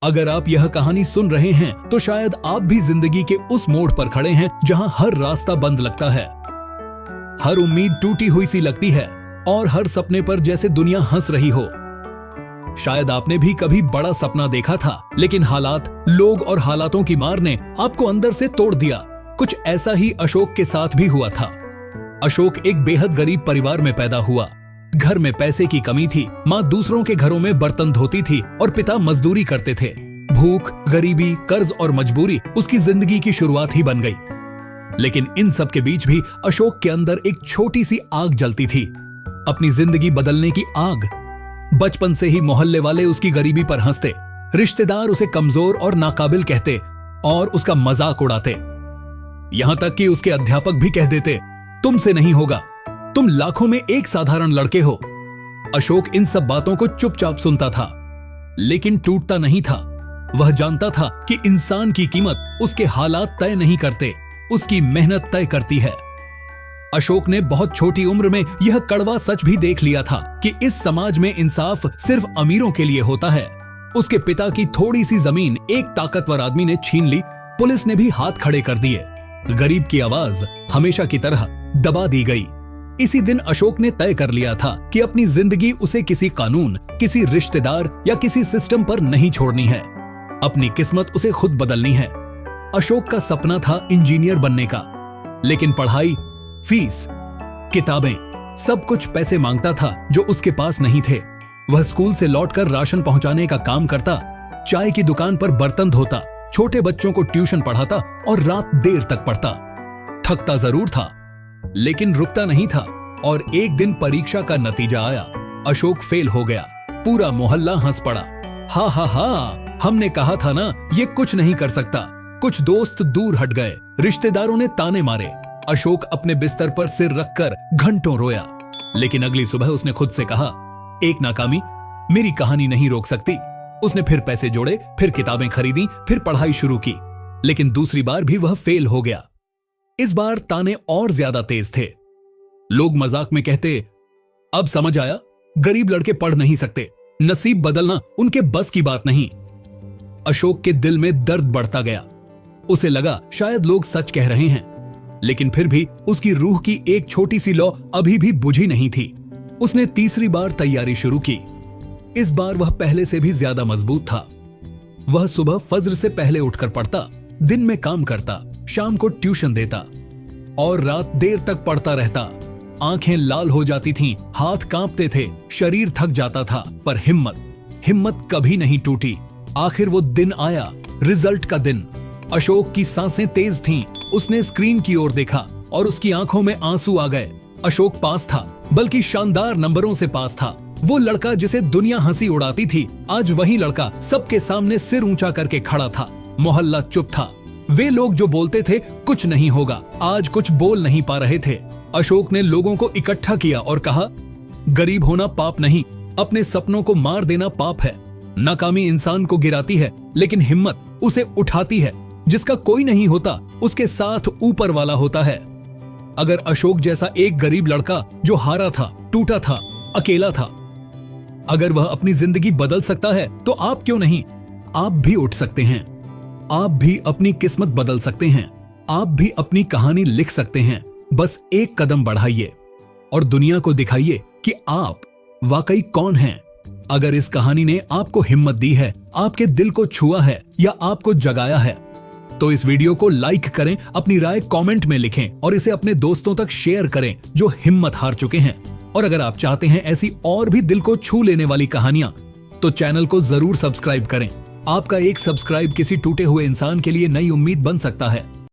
अगर आप यह कहानी सुन रहे हैं तो शायद आप भी जिंदगी के उस मोड़ पर खड़े हैं जहां हर रास्ता बंद लगता है, हर उम्मीद टूटी हुई सी लगती है और हर सपने पर जैसे दुनिया हंस रही हो। शायद आपने भी कभी बड़ा सपना देखा था, लेकिन हालात, लोग और हालातों की मार ने आपको अंदर से तोड़ दिया। कुछ ऐसा ही अशोक के साथ भी हुआ था। अशोक एक बेहद गरीब परिवार में पैदा हुआ। घर में पैसे की कमी थी, माँ दूसरों के घरों में बर्तन धोती थी और पिता मजदूरी करते थे। भूख, गरीबी, कर्ज और मजबूरी उसकी जिंदगी की शुरुआत ही बन गई। लेकिन इन सब के बीच भी अशोक के अंदर एक छोटी सी आग जलती थी, अपनी जिंदगी बदलने की आग। बचपन से ही मोहल्ले वाले उसकी गरीबी पर हंसते, रिश्तेदार उसे कमजोर और नाकाबिल कहते और उसका मजाक उड़ाते। यहां तक कि उसके अध्यापक भी कह देते, तुमसे नहीं होगा, तुम लाखों में एक साधारण लड़के हो। अशोक इन सब बातों को चुपचाप सुनता था, लेकिन टूटता नहीं था। वह जानता था कि इंसान की कीमत उसके हालात तय नहीं करते, उसकी मेहनत तय करती है। अशोक ने बहुत छोटी उम्र में यह कड़वा सच भी देख लिया था कि इस समाज में इंसाफ सिर्फ अमीरों के लिए होता है। उसके पिता की थोड़ी सी जमीन एक ताकतवर आदमी ने छीन ली, पुलिस ने भी हाथ खड़े कर दिए। गरीब की आवाज हमेशा की तरह दबा दी गई। इसी दिन अशोक ने तय कर लिया था कि अपनी जिंदगी उसे किसी कानून, किसी रिश्तेदार या किसी सिस्टम पर नहीं छोड़नी है। अपनी किस्मत उसे खुद बदलनी है। अशोक का सपना था इंजीनियर बनने का, लेकिन पढ़ाई, फीस, किताबें, सब कुछ पैसे मांगता था जो उसके पास नहीं थे। वह स्कूल से लौटकर राशन पहुंचाने का काम करता, चाय की दुकान पर बर्तन धोता, छोटे बच्चों को ट्यूशन पढ़ाता और रात देर तक पढ़ता। थकता जरूर था, लेकिन रुकता नहीं था। और एक दिन परीक्षा का नतीजा आया, अशोक फेल हो गया। पूरा मोहल्ला हंस पड़ा। हा हा हा, हमने कहा था ना ये कुछ नहीं कर सकता। कुछ दोस्त दूर हट गए, रिश्तेदारों ने ताने मारे। अशोक अपने बिस्तर पर सिर रखकर घंटों रोया। लेकिन अगली सुबह उसने खुद से कहा, एक नाकामी मेरी कहानी नहीं रोक सकती। उसने फिर पैसे जोड़े, फिर किताबें खरीदी, फिर पढ़ाई शुरू की। लेकिन दूसरी बार भी वह फेल हो गया। इस बार ताने और ज्यादा तेज थे। लोग मजाक में कहते, अब समझ आया, गरीब लड़के पढ़ नहीं सकते, नसीब बदलना उनके बस की बात नहीं। अशोक के दिल में दर्द बढ़ता गया। उसे लगा शायद लोग सच कह रहे हैं, लेकिन फिर भी उसकी रूह की एक छोटी सी लौ अभी भी बुझी नहीं थी। उसने तीसरी बार तैयारी शुरू की। इस बार वह पहले से भी ज्यादा मजबूत था। वह सुबह फज्र से पहले उठकर पढ़ता, दिन में काम करता, शाम को ट्यूशन देता और रात देर तक पढ़ता रहता। आंखें लाल हो जाती थीं, हाथ कांपते थे, शरीर थक जाता था, पर हिम्मत कभी नहीं टूटी। आखिर वो दिन आया, रिजल्ट का दिन। अशोक की सांसें तेज थीं। उसने स्क्रीन की ओर देखा और उसकी आंखों में आंसू आ गए। अशोक पास था, बल्कि शानदार नंबरों से पास था। वो लड़का जिसे दुनिया हंसी उड़ाती थी, आज वही लड़का सबके सामने सिर ऊंचा करके खड़ा था। मोहल्ला चुप था। वे लोग जो बोलते थे कुछ नहीं होगा, आज कुछ बोल नहीं पा रहे थे। अशोक ने लोगों को इकट्ठा किया और कहा, गरीब होना पाप नहीं, अपने सपनों को मार देना पाप है। नाकामी इंसान को गिराती है, लेकिन हिम्मत उसे उठाती है। जिसका कोई नहीं होता, उसके साथ ऊपर वाला होता है। अगर अशोक जैसा एक गरीब लड़का जो हारा था, टूटा था, अकेला था, अगर वह अपनी जिंदगी बदल सकता है, तो आप क्यों नहीं? आप भी उठ सकते हैं। आप भी अपनी किस्मत बदल सकते हैं। आप भी अपनी कहानी लिख सकते हैं। बस एक कदम बढ़ाइए और दुनिया को दिखाइए कि आप वाकई कौन हैं। अगर इस कहानी ने आपको हिम्मत दी है, आपके दिल को छुआ है या आपको जगाया है, तो इस वीडियो को लाइक करें, अपनी राय कमेंट में लिखें और इसे अपने दोस्तों तक शेयर करें जो हिम्मत हार चुके हैं। और अगर आप चाहते हैं ऐसी और भी दिल को छू लेने वाली कहानियां, तो चैनल को जरूर सब्सक्राइब करें। आपका एक सब्सक्राइब किसी टूटे हुए इंसान के लिए नई उम्मीद बन सकता है।